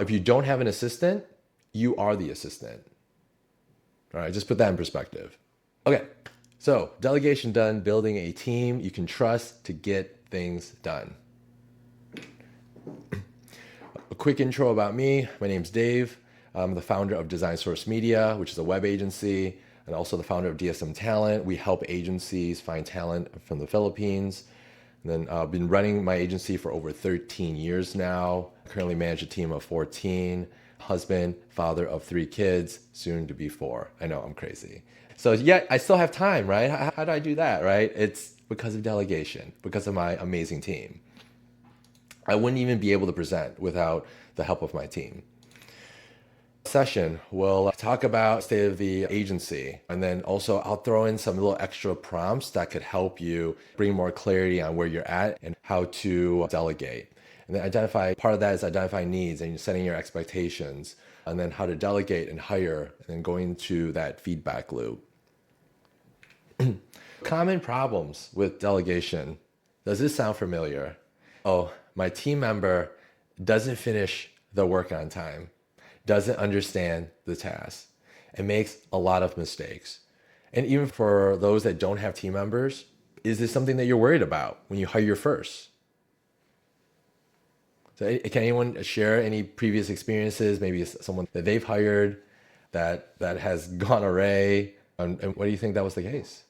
If you don't have an assistant, you are the assistant. All right, just put that in perspective. Okay, so delegation done, building a team you can trust to get things done. A quick intro about me. My name's Dave. I'm the founder of Design Source Media, which is a web agency, and also the founder of DSM Talent. We help agencies find talent from the Philippines. And then I've been running my agency for over 13 years now. I currently manage a team of 14, husband, father of 3 kids, soon to be 4. I know I'm crazy. So yet I still have time, right? How do I do that, right? It's because of delegation, because of my amazing team. I wouldn't even be able to present without the help of my team. Session, we'll talk about state of the agency, and then also I'll throw in some little extra prompts that could help you bring more clarity on where you're at and how to delegate. And then part of that is identifying needs and setting your expectations, and then how to delegate and hire, and then going to that feedback loop. Common problems with delegation. Does this sound familiar? Oh, my team member doesn't finish the work on time, doesn't understand the task, and makes a lot of mistakes. And even for those that don't have team members, is this something that you're worried about when you hire your first? So can anyone share any previous experiences, maybe someone that they've hired that has gone awry? And what do you think that was the case?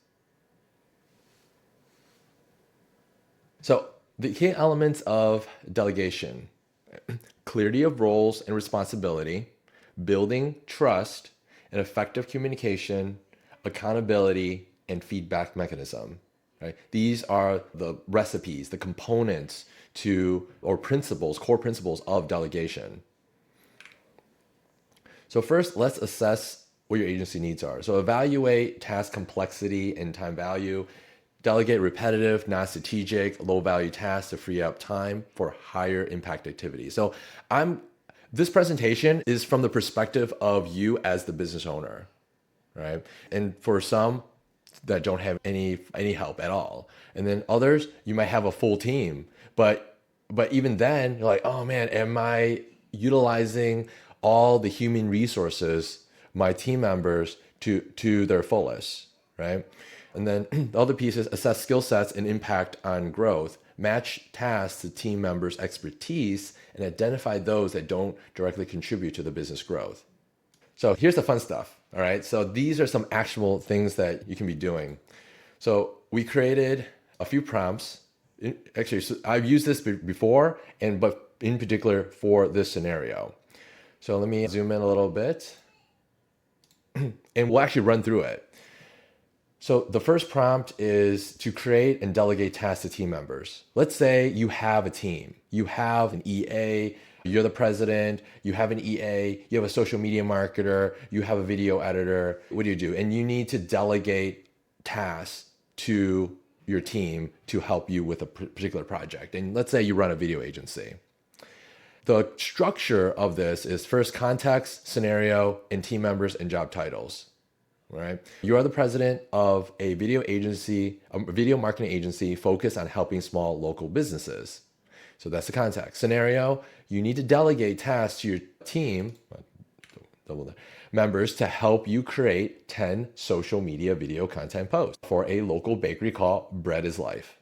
So the key elements of delegation: clarity of roles and responsibility, building trust and effective communication, accountability, and feedback mechanism. Right? These are the recipes, the components or principles, core principles of delegation. So first, let's assess what your agency needs are. So evaluate task complexity and time value. Delegate repetitive, non-strategic, low-value tasks to free up time for higher impact activities. So this presentation is from the perspective of you as the business owner, right? And for some that don't have any help at all, and then others you might have a full team, but even then you're like, oh man, am I utilizing all the human resources, my team members, to their fullest, right? And then the other piece is assess skill sets and impact on growth, match tasks to team members' expertise, and identify those that don't directly contribute to the business growth. So here's the fun stuff, all right? So these are some actionable things that you can be doing. So we created a few prompts. Actually, so I've used this before, but in particular for this scenario. So let me zoom in a little bit, and we'll actually run through it. So the first prompt is to create and delegate tasks to team members. Let's say you have a team. You have an EA, you're the president, you have an EA, you have a social media marketer, you have a video editor. What do? And you need to delegate tasks to your team to help you with a particular project. And let's say you run a video agency. The structure of this is first context, scenario, and team members and job titles. Right? You are the president of a video agency, a video marketing agency focused on helping small local businesses. So that's the context. Scenario, you need to delegate tasks to your team members to help you create 10 social media video content posts for a local bakery called Bread is Life.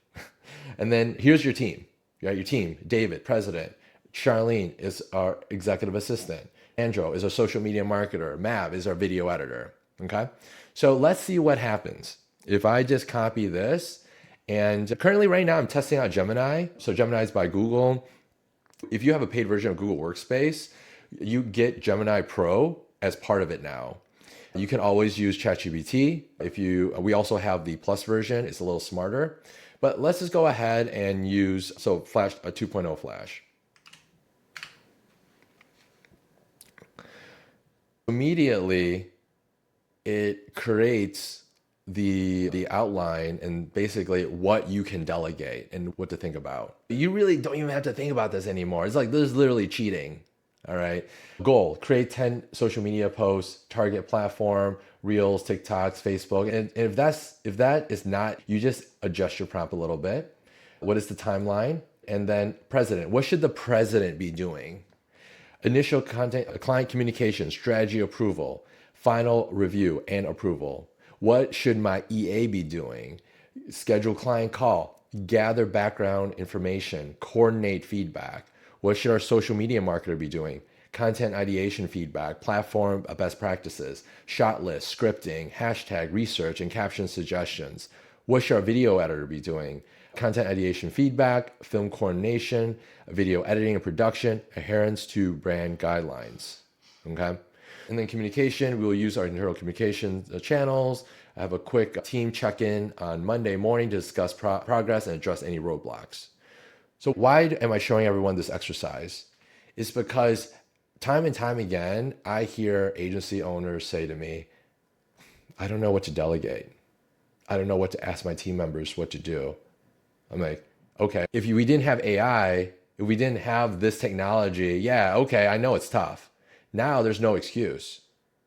And then here's your team. You got your team: David, president; Charlene is our executive assistant; Andrew is our social media marketer; Mav is our video editor. Okay, so let's see what happens if I just copy this. And currently right now I'm testing out Gemini. So Gemini is by Google. If you have a paid version of Google Workspace, you get Gemini Pro as part of it now. You can always use ChatGPT. We also have the Plus version. It's a little smarter, but let's just go ahead and use Flash, a 2.0 Flash. Immediately, it creates the outline and basically what you can delegate and what to think about. You really don't even have to think about this anymore. It's like, this is literally cheating. All right. Goal: create 10 social media posts, target platform, Reels, TikToks, Facebook. And if that is not, you just adjust your prompt a little bit. What is the timeline? And then president: what should the president be doing? Initial content, client communication, strategy approval, final review and approval. What should my EA be doing? Schedule client call, gather background information, coordinate feedback. What should our social media marketer be doing? Content ideation feedback, platform best practices, shot list, scripting, hashtag research, and caption suggestions. What should our video editor be doing? Content ideation feedback, film coordination, video editing and production, adherence to brand guidelines. Okay? And then communication, we will use our internal communication channels. I have a quick team check-in on Monday morning to discuss progress and address any roadblocks. So why am I showing everyone this exercise? It's because time and time again, I hear agency owners say to me, I don't know what to delegate. I don't know what to ask my team members what to do. I'm like, okay, if we didn't have AI, if we didn't have this technology, yeah, okay, I know it's tough. Now there's no excuse,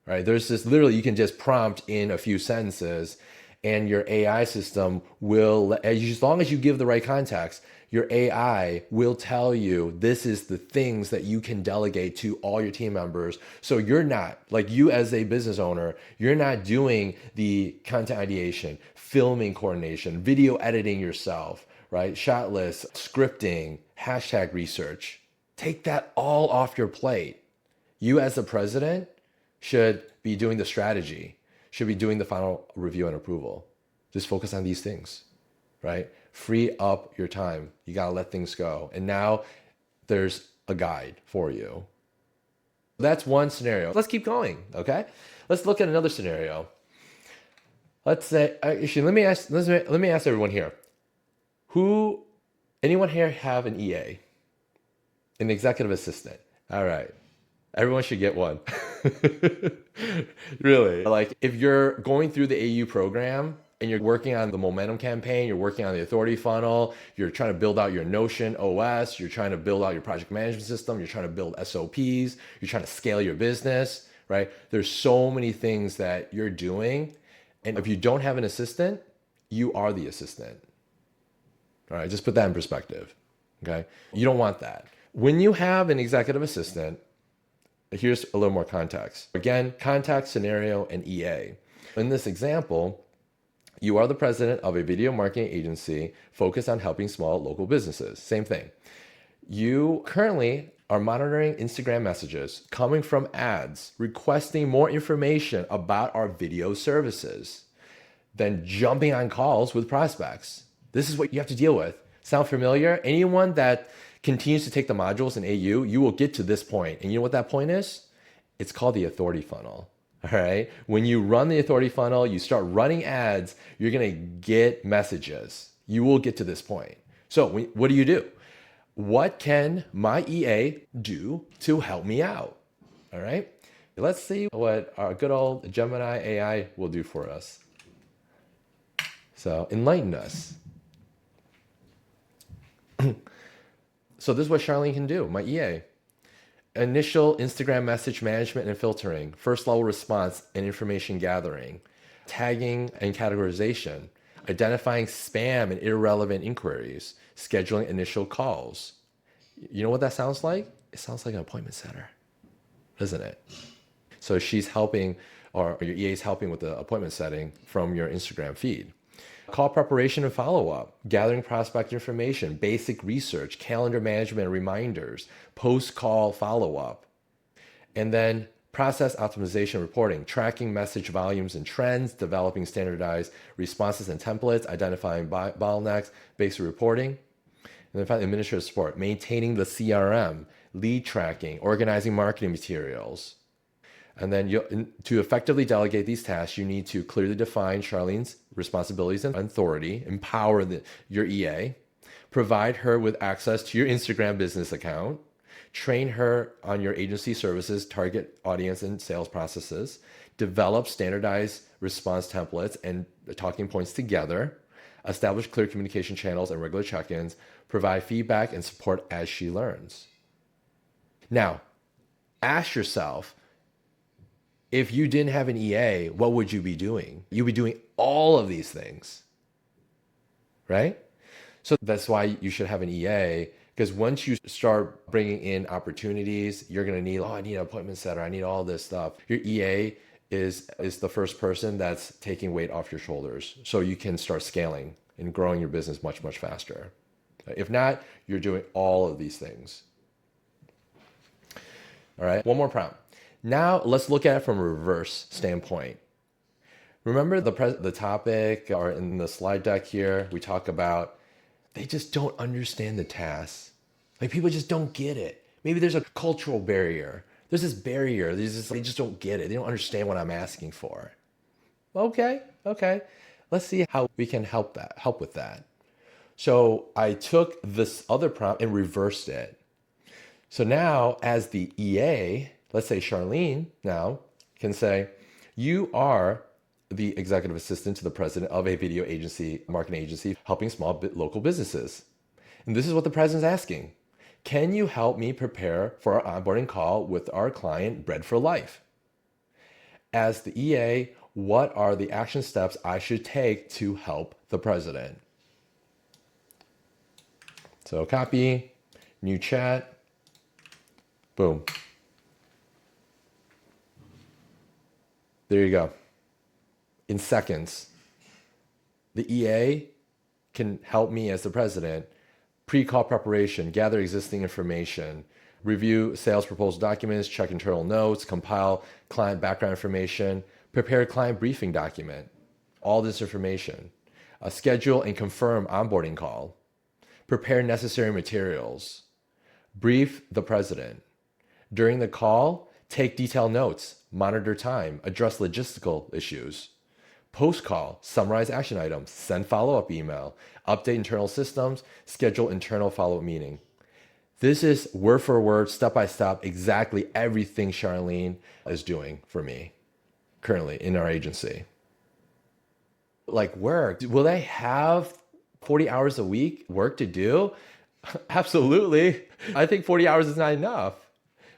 right? There's this literally, you can just prompt in a few sentences and your AI system will, as long as you give the right context, your AI will tell you this is the things that you can delegate to all your team members. So you're not, like you as a business owner, you're not doing the content ideation, filming coordination, video editing yourself, right? Shot lists, scripting, hashtag research. Take that all off your plate. You as the president should be doing the strategy, should be doing the final review and approval. Just focus on these things, right? Free up your time. You got to let things go. And now there's a guide for you. That's one scenario. Let's keep going, okay? Let's look at another scenario. Let's say, actually, let me ask everyone here. Anyone here have an EA? An executive assistant? All right. Everyone should get one. Really. Like if you're going through the AU program and you're working on the momentum campaign, you're working on the authority funnel, you're trying to build out your Notion OS, you're trying to build out your project management system, you're trying to build SOPs, you're trying to scale your business, right? There's so many things that you're doing. And if you don't have an assistant, you are the assistant. All right, just put that in perspective, okay? You don't want that. When you have an executive assistant, here's a little more context. Again, context, scenario, and EA. In this example, you are the president of a video marketing agency focused on helping small local businesses. Same thing. You currently are monitoring Instagram messages coming from ads requesting more information about our video services, then jumping on calls with prospects. This is what you have to deal with. Sound familiar? Anyone that continues to take the modules in AU, you will get to this point. And you know what that point is? It's called the authority funnel. All right. When you run the authority funnel, you start running ads, you're going to get messages. You will get to this point. So what do? What can my EA do to help me out? All right. Let's see what our good old Gemini AI will do for us. So enlighten us. So this is what Charlene can do, my EA. Initial Instagram message management and filtering, first level response and information gathering, tagging and categorization, identifying spam and irrelevant inquiries, scheduling initial calls. You know what that sounds like? It sounds like an appointment setter, doesn't it? So she's helping, or your EA is helping with the appointment setting from your Instagram feed. Call preparation and follow-up, gathering prospect information, basic research, calendar management and reminders, post-call follow-up. And then process optimization reporting, tracking message volumes and trends, developing standardized responses and templates, identifying bottlenecks, basic reporting. And then finally, administrative support, maintaining the CRM, lead tracking, organizing marketing materials. And then to effectively delegate these tasks, you need to clearly define Charlene's responsibilities and authority, empower your EA, provide her with access to your Instagram business account, train her on your agency services, target audience and sales processes, develop standardized response templates and talking points together, establish clear communication channels and regular check-ins, provide feedback and support as she learns. Now, ask yourself, if you didn't have an EA, what would you be doing? You'd be doing all of these things, right? So that's why you should have an EA, Because once you start bringing in opportunities, you're going to need, oh, I need an appointment setter. I need all this stuff. Your EA is the first person that's taking weight off your shoulders. So you can start scaling and growing your business much, much faster. If not, you're doing all of these things. All right, one more prompt. Now let's look at it from a reverse standpoint. Remember the topic, or in the slide deck here, we talk about they just don't understand the task. Like, people just don't get it. Maybe there's a cultural barrier. There's this barrier. They just don't get it. They don't understand what I'm asking for. Okay. Let's see how we can help with that. So I took this other prompt and reversed it. So now, as the EA, let's say Charlene now can say, you are the executive assistant to the president of a video agency, marketing agency, helping small local businesses. And this is what the president's asking. Can you help me prepare for our onboarding call with our client, Bread for Life? As the EA, what are the action steps I should take to help the president? So copy, new chat, boom. There you go. In seconds, the EA can help me as the president pre-call preparation, gather existing information, review sales proposal documents, check internal notes, compile client background information, prepare client briefing document, all this information, schedule and confirm onboarding call, prepare necessary materials, brief the president. During the call, take detailed notes, monitor time, address logistical issues. Post-call, summarize action items, send follow-up email, update internal systems, schedule internal follow-up meeting. This is word for word, step by step, exactly everything Charlene is doing for me currently in our agency. Like, work, will they have 40 hours a week work to do? Absolutely. I think 40 hours is not enough.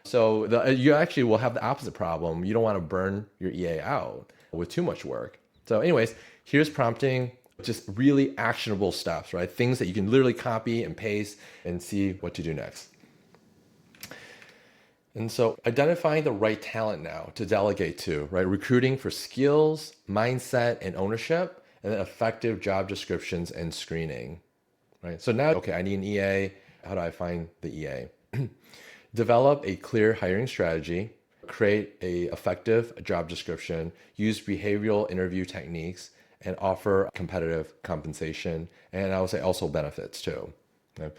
So you actually will have the opposite problem. You don't want to burn your EA out with too much work. So anyways, here's prompting, just really actionable steps, right? Things that you can literally copy and paste and see what to do next. And so identifying the right talent now to delegate to, right? Recruiting for skills, mindset, and ownership, and then effective job descriptions and screening, right? So now, okay, I need an EA. How do I find the EA? Develop a clear hiring strategy, create a effective job description, use behavioral interview techniques, and offer competitive compensation. And I would say also benefits too. Okay?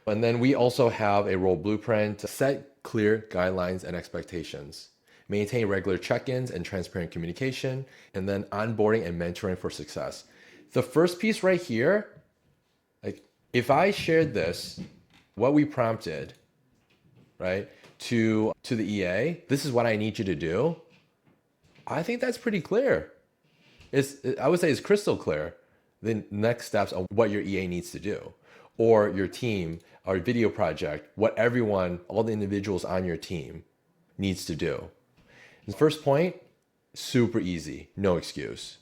And then we also have a role blueprint, set clear guidelines and expectations, maintain regular check-ins and transparent communication, and then onboarding and mentoring for success. The first piece right here, like, if I shared this, what we prompted, right, to the EA, this is what I need you to do, I think that's pretty clear. I would say it's crystal clear the next steps of what your EA needs to do, or your team, or video project, what everyone, all the individuals on your team needs to do. The first point, super easy, no excuse.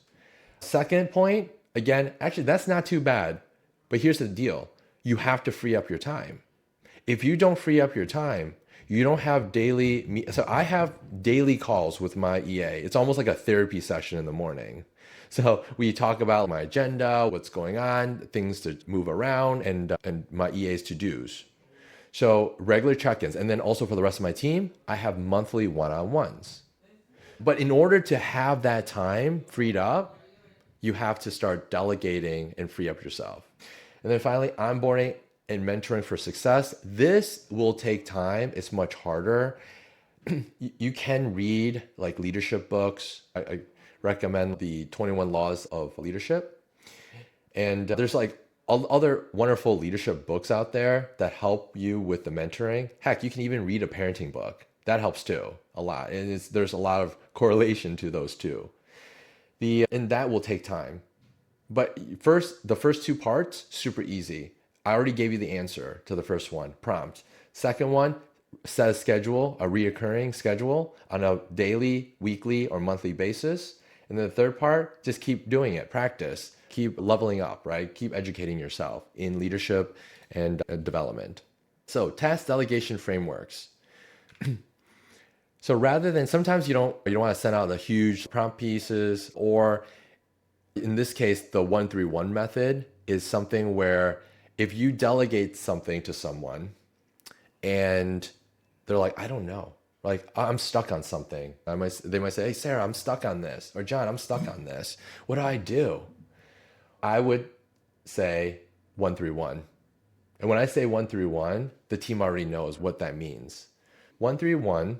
Second point, again, actually that's not too bad, but here's the deal. You have to free up your time. If you don't free up your time, you don't have so I have daily calls with my EA. It's almost like a therapy session in the morning. So we talk about my agenda, what's going on, things to move around, and my EA's to-dos. So regular check-ins. And then also for the rest of my team, I have monthly one-on-ones. But in order to have that time freed up, you have to start delegating and free up yourself. And then finally, onboarding and mentoring for success. This will take time. It's much harder. You can read like leadership books. I recommend the 21 Laws of Leadership. And there's like other wonderful leadership books out there that help you with the mentoring. Heck, you can even read a parenting book. That helps too, a lot. And there's a lot of correlation to those two. And that will take time. But the first two parts, super easy. I already gave you the answer to the first one, prompt. Second one, set a schedule, a reoccurring schedule on a daily, weekly, or monthly basis. And then the third part, just keep doing it, practice, keep leveling up, right? Keep educating yourself in leadership and development. So task delegation frameworks. So rather than sometimes you don't want to send out the huge prompt pieces, or in this case, the 1-3-1 method is something where if you delegate something to someone and they're like, I don't know, like I'm stuck on something. They might say, hey, Sarah, I'm stuck on this, or John, I'm stuck on this. What do I do? I would say 1-3-1. And when I say 1-3-1, the team already knows what that means. 1-3-1,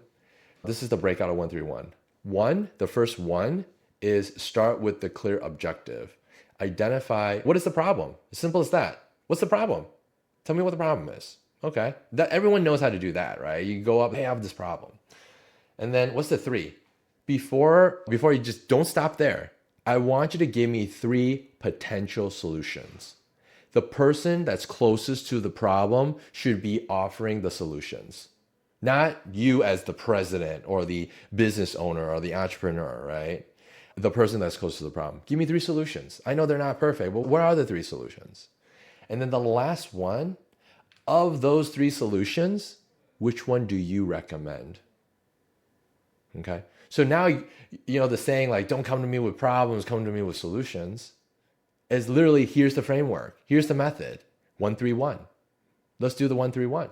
this is the breakout of 1-3-1. The first one is start with the clear objective. Identify what is the problem. As simple as that. What's the problem? Tell me what the problem is. Okay. Everyone knows how to do that, right? You go up, hey, I have this problem. And then what's the 3? Before you just don't stop there. I want you to give me 3 potential solutions. The person that's closest to the problem should be offering the solutions. Not you as the president or the business owner or the entrepreneur, right? The person that's close to the problem. Give me 3 solutions. I know they're not perfect, but what are the 3 solutions? And then the last one, of those 3 solutions, which one do you recommend? Okay. So now, the saying like, don't come to me with problems, come to me with solutions, is literally, here's the framework. Here's the method. 1-3-1. Let's do the 1-3-1.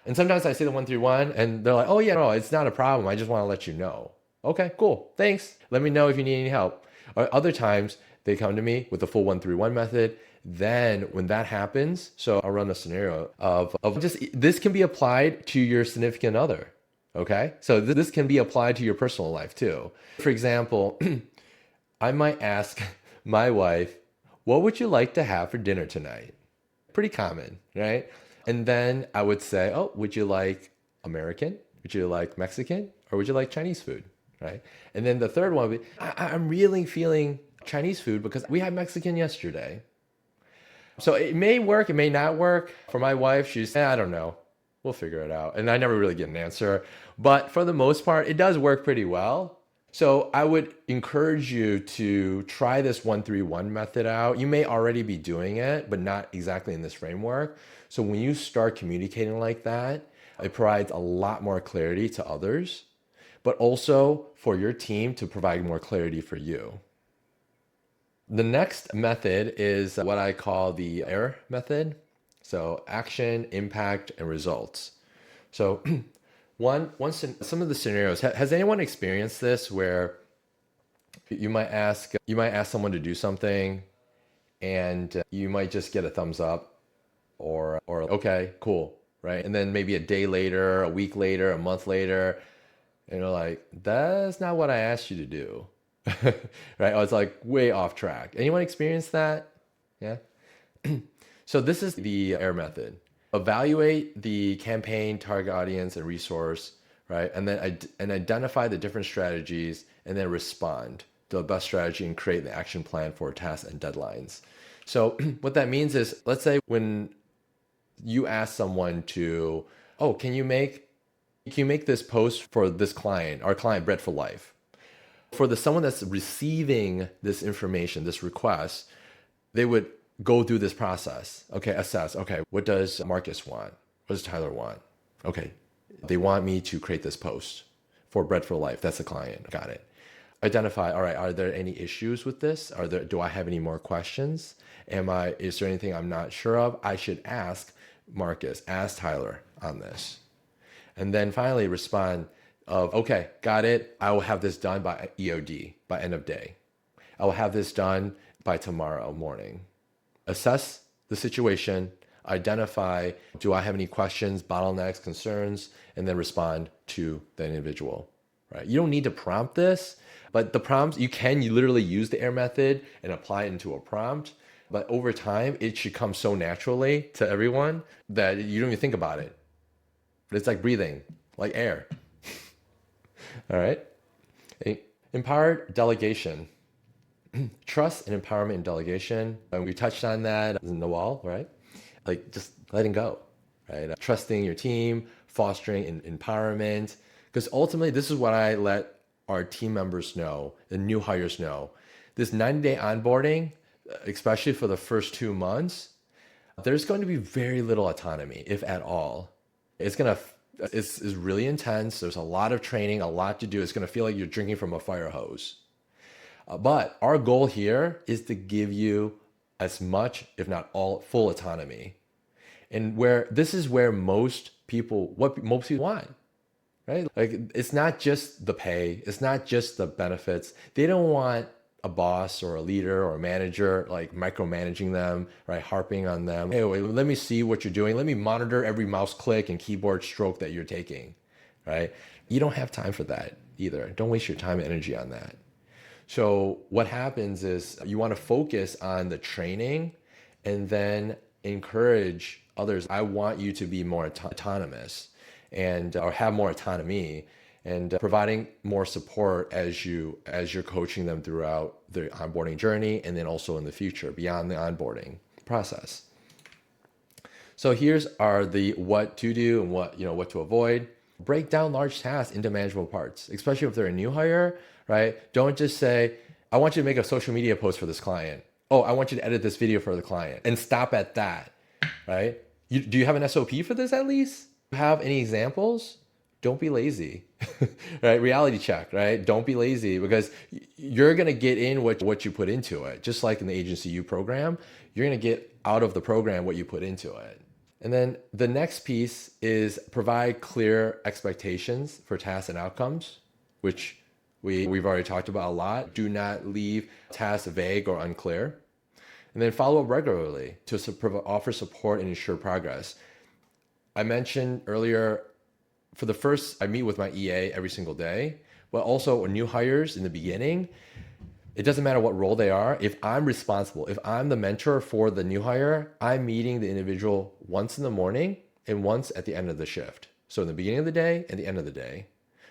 And sometimes I say the 1-3-1 and they're like, oh yeah, no, it's not a problem. I just want to let you know. Okay, cool. Thanks. Let me know if you need any help. Or other times they come to me with the full 1-3-1 method. Then when that happens, so I'll run a scenario of just, this can be applied to your significant other. Okay. So this can be applied to your personal life too. For example, I might ask my wife, what would you like to have for dinner tonight? Pretty common, right? And then I would say, oh, would you like American? Would you like Mexican? Or would you like Chinese food, right? And then the third one would be, I'm really feeling Chinese food because we had Mexican yesterday. So it may work, it may not work. For my wife, she's, I don't know. We'll figure it out. And I never really get an answer. But for the most part, it does work pretty well. So I would encourage you to try this 1-3-1 method out. You may already be doing it, but not exactly in this framework. So when you start communicating like that, it provides a lot more clarity to others, but also for your team to provide more clarity for you. The next method is what I call the AIR method. So action, impact, and results. So some of the scenarios, has anyone experienced this where you might ask someone to do something and you might just get a thumbs up or okay, cool, right? And then maybe a day later, a week later, a month later, and you're like, that's not what I asked you to do. Right? Oh, it's like way off track. Anyone experience that? Yeah. So this is the AIR method. Evaluate the campaign, target audience, and resource, right? And then identify the different strategies and then respond to the best strategy and create the action plan for tasks and deadlines. So what that means is, let's say when you ask someone to, oh, can you make this post for this client, our client Bread for Life? For someone that's receiving this information, this request, they would go through this process. Okay, assess. Okay, what does Marcus want? What does Tyler want? Okay, they want me to create this post for Bread for Life. That's the client. Got it. Identify. All right, are there any issues with this? Do I have any more questions? Is there anything I'm not sure of? I should ask Marcus, ask Tyler on this. And then finally respond of, okay, got it. I will have this done by EOD, by end of day. I will have this done by tomorrow morning. Assess the situation, identify, do I have any questions, bottlenecks, concerns, and then respond to the individual, right? You don't need to prompt this, but the prompts, you literally use the AIR method and apply it into a prompt. But over time, it should come so naturally to everyone that you don't even think about it. It's like breathing, like air. All right. Empowered delegation. Trust and empowerment in delegation. And we touched on that in the wall, right? Like just letting go, right? Trusting your team, fostering empowerment. Because ultimately, this is what I let our team members know, the new hires know. This 90-day onboarding, especially for the first 2 months, there's going to be very little autonomy, if at all. It's really intense. There's a lot of training, a lot to do. It's going to feel like you're drinking from a fire hose. But our goal here is to give you as much, if not all, full autonomy. And where this is where what most people want, right? Like, it's not just the pay, it's not just the benefits. They don't want a boss or a leader or a manager like micromanaging them, right? Harping on them. Hey, wait, let me see what you're doing. Let me monitor every mouse click and keyboard stroke that you're taking, right? You don't have time for that either. Don't waste your time and energy on that. So what happens is you want to focus on the training and then encourage others. I want you to be more autonomous and or have more autonomy, and providing more support as you're coaching them throughout the onboarding journey, and then also in the future beyond the onboarding process. So here's the what to do and what to avoid. Break down large tasks into manageable parts, especially if they're a new hire, right? Don't just say, I want you to make a social media post for this client. Oh, I want you to edit this video for the client, and stop at that, right? Do you have an SOP for this at least? Do you have any examples? Don't be lazy, right? Reality check, right? Don't be lazy, because you're going to get in what you put into it. Just like in the agency you program, you're going to get out of the program what you put into it. And then the next piece is provide clear expectations for tasks and outcomes, which we've already talked about a lot. Do not leave tasks vague or unclear. And then follow up regularly to offer support and ensure progress. I mentioned earlier, I meet with my EA every single day, but also new hires in the beginning. It doesn't matter what role they are. If I'm responsible, if I'm the mentor for the new hire, I'm meeting the individual once in the morning and once at the end of the shift. So in the beginning of the day and the end of the day.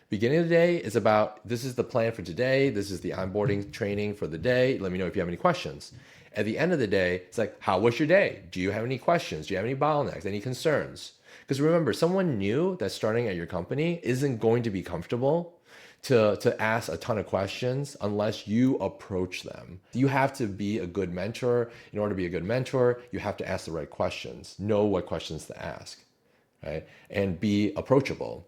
Beginning of the day is about, this is the plan for today. This is the onboarding training for the day. Let me know if you have any questions. At the end of the day, it's like, how was your day? Do you have any questions? Do you have any bottlenecks, any concerns? Because remember, someone new that's starting at your company isn't going to be comfortable to ask a ton of questions unless you approach them. You have to be a good mentor. In order to be a good mentor, you have to ask the right questions, know what questions to ask, right? And be approachable.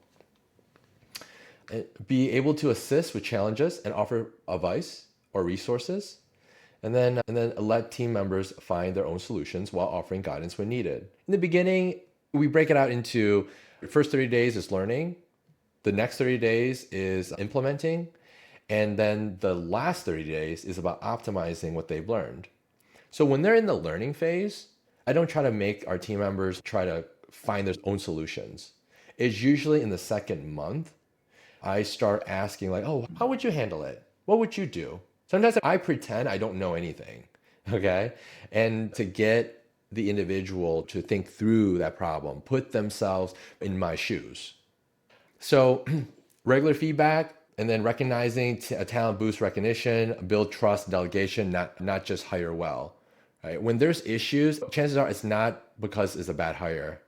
Be able to assist with challenges and offer advice or resources. And then let team members find their own solutions while offering guidance when needed. In the beginning, we break it out into the first 30 days is learning. The next 30 days is implementing. And then the last 30 days is about optimizing what they've learned. So when they're in the learning phase, I don't try to make our team members try to find their own solutions. It's usually in the second month, I start asking like, oh, how would you handle it? What would you do? Sometimes I pretend I don't know anything, okay? And to get the individual to think through that problem, put themselves in my shoes. So regular feedback, and then recognizing a talent boost recognition, build trust, delegation, not just hire well. Right? When there's issues, chances are it's not because it's a bad hire.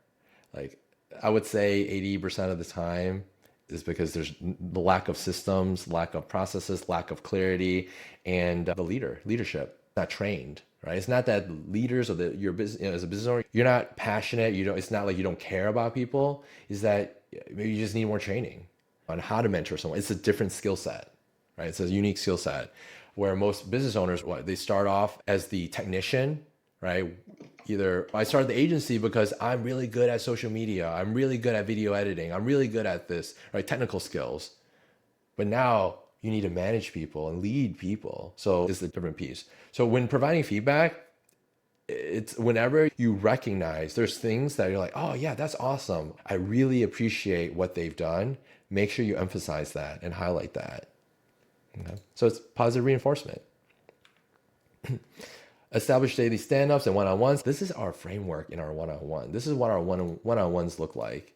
Like I would say 80% of the time is because there's the lack of systems, lack of processes, lack of clarity, and the leadership not trained. Right? It's not that leaders or your business, as a business owner, you're not passionate. It's not like you don't care about people. Is that maybe you just need more training on how to mentor someone. It's a different skill set, right? It's a unique skill set where most business owners, they start off as the technician, right? Either I started the agency because I'm really good at social media. I'm really good at video editing. I'm really good at this, right? Technical skills. But now you need to manage people and lead people. So it's a different piece. So when providing feedback, it's whenever you recognize there's things that you're like, oh yeah, that's awesome. I really appreciate what they've done. Make sure you emphasize that and highlight that. Okay? So it's positive reinforcement. Establish daily stand-ups and one-on-ones. This is our framework in our one-on-one. This is what our one-on-ones look like.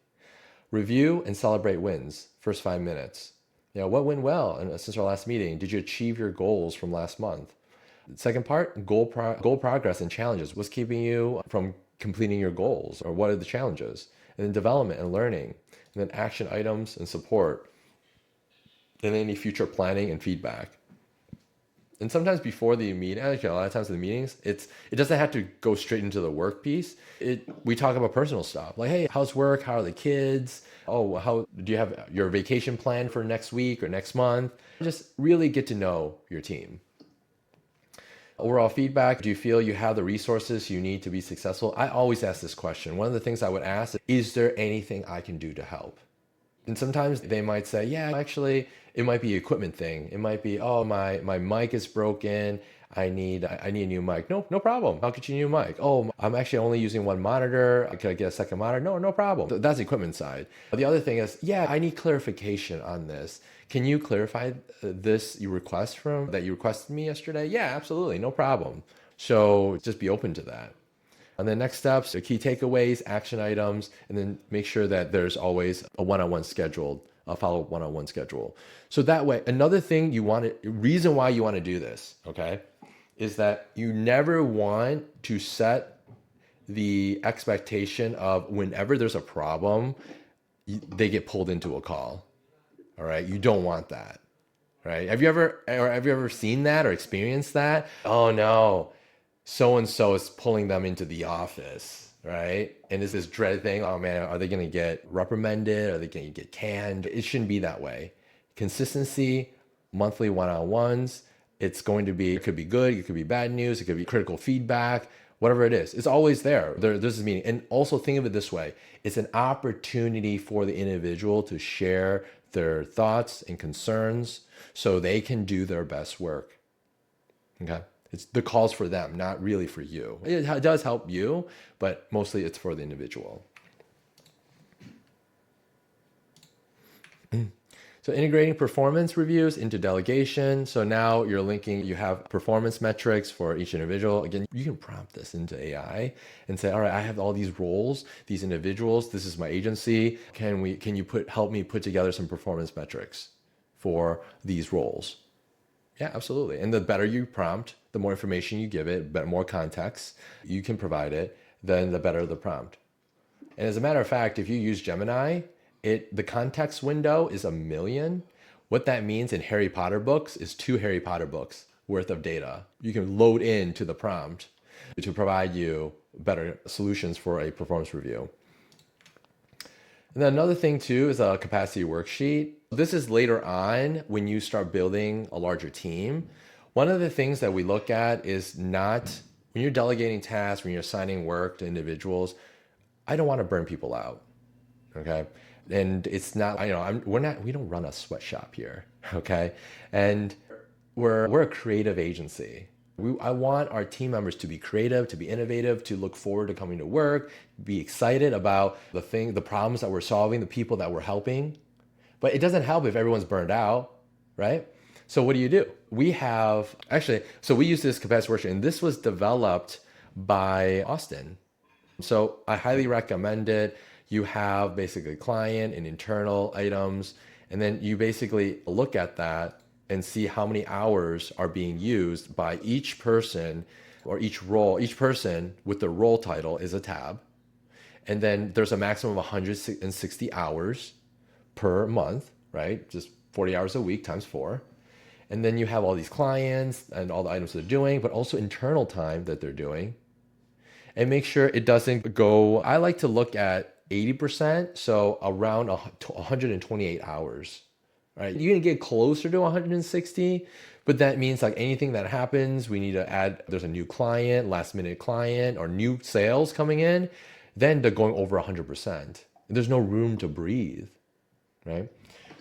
Review and celebrate wins. First 5 minutes. What went well since our last meeting? Did you achieve your goals from last month? Second part, goal progress and challenges. What's keeping you from completing your goals, or what are the challenges? And then development and learning. And then action items and support. And then any future planning and feedback. And sometimes before the meeting, actually a lot of times in the meetings, it doesn't have to go straight into the work piece. We talk about personal stuff like, hey, how's work? How are the kids? Oh, how do you have your vacation plan for next week or next month? Just really get to know your team. Overall feedback, do you feel you have the resources you need to be successful? I always ask this question. One of the things I would ask is there anything I can do to help? And sometimes they might say, yeah, actually, it might be an equipment thing. It might be, oh, my mic is broken. I need a new mic. No problem. I'll get you a new mic. Oh, I'm actually only using one monitor. Could I get a second monitor? No problem. That's the equipment side. The other thing is, yeah, I need clarification on this. Can you clarify this you requested me yesterday? Yeah, absolutely. No problem. So just be open to that. And then next steps, the key takeaways, action items, and then make sure that there's always a one-on-one scheduled, a follow-up one-on-one schedule. So that way, another thing reason why you want to do this, okay, is that you never want to set the expectation of whenever there's a problem, they get pulled into a call. All right, you don't want that. Right? Have you ever seen that or experienced that? Oh no, so and so is pulling them into the office, right? And it's this dreaded thing. Oh man, are they going to get reprimanded? Are they going to get canned? It shouldn't be that way. Consistency, monthly one-on-ones. It could be good, it could be bad news, it could be critical feedback, whatever it is. It's always there. There's this meeting. And also think of it this way. It's an opportunity for the individual to share their thoughts and concerns so they can do their best work. Okay? It's the calls for them, not really for you. It does help you, but mostly it's for the individual. So integrating performance reviews into delegation. So now you have performance metrics for each individual. Again, you can prompt this into AI and say, all right, I have all these roles, these individuals, this is my agency. Can you help me put together some performance metrics for these roles? Yeah, absolutely. And the better you prompt, the more information you give it, more context you can provide it, then the better the prompt. And as a matter of fact, if you use Gemini, the context window is 1 million. What that means in Harry Potter books is 2 Harry Potter books worth of data. You can load into the prompt to provide you better solutions for a performance review. And then another thing too is a capacity worksheet. This is later on when you start building a larger team. One of the things that we look at is not when you're delegating tasks, when you're assigning work to individuals, I don't want to burn people out. Okay. And it's not, we don't run a sweatshop here. Okay. And we're a creative agency. I want our team members to be creative, to be innovative, to look forward to coming to work, be excited about the problems that we're solving, the people that we're helping. But it doesn't help if everyone's burned out, right? So what do? We use this capacity worksheet, and this was developed by Austin. So I highly recommend it. You have basically client and internal items, and then you basically look at that and see how many hours are being used by each person or each role. Each person with the role title is a tab. And then there's a maximum of 160 hours per month, right? Just 40 hours a week times 4. And then you have all these clients and all the items they're doing, but also internal time that they're doing. And make sure it doesn't go, I like to look at 80%, so around 128 hours, right? You're gonna get closer to 160, but that means like anything that happens, we need to add, there's a new client, last minute client, or new sales coming in, then they're going over 100%. There's no room to breathe, right?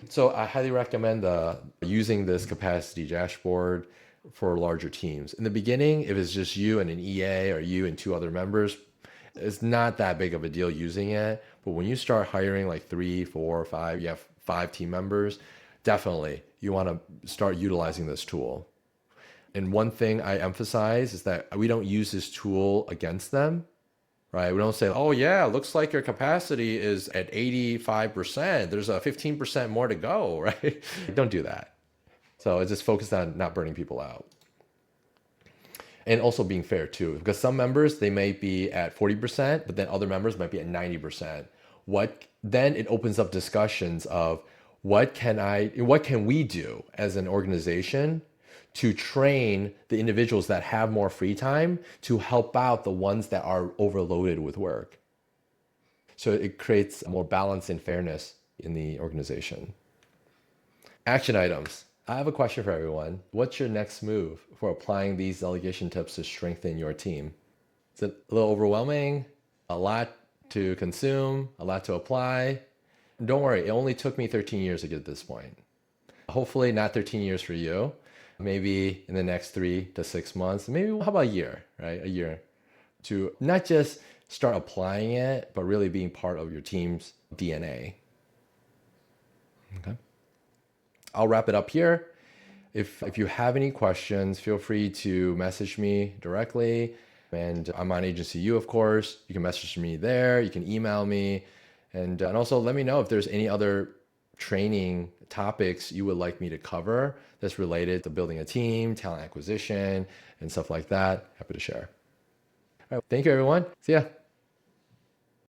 So I highly recommend using this capacity dashboard for larger teams. In the beginning, if it's just you and an EA or you and 2 other members, it's not that big of a deal using it. But when you start hiring like 3, 4, 5, you have 5 team members, definitely you want to start utilizing this tool. And one thing I emphasize is that we don't use this tool against them, right? We don't say, oh yeah, looks like your capacity is at 85%. There's a 15% more to go, right? Don't do that. So it's just focused on not burning people out. And also being fair too, because some members, they may be at 40%, but then other members might be at 90%. Then it opens up discussions of what can we do as an organization to train the individuals that have more free time to help out the ones that are overloaded with work. So it creates more balance and fairness in the organization. Action items. I have a question for everyone. What's your next move for applying these delegation tips to strengthen your team? Is it a little overwhelming? A lot to consume? A lot to apply? Don't worry, it only took me 13 years to get to this point. Hopefully not 13 years for you. Maybe in the next 3 to 6 months, maybe how about a year, right? A year to not just start applying it, but really being part of your team's DNA. Okay. I'll wrap it up here. If you have any questions, feel free to message me directly. And I'm on Agency U, of course. You can message me there. You can email me. And also let me know if there's any other training topics you would like me to cover that's related to building a team, talent acquisition, and stuff like that. Happy to share. All right. Thank you, everyone. See ya.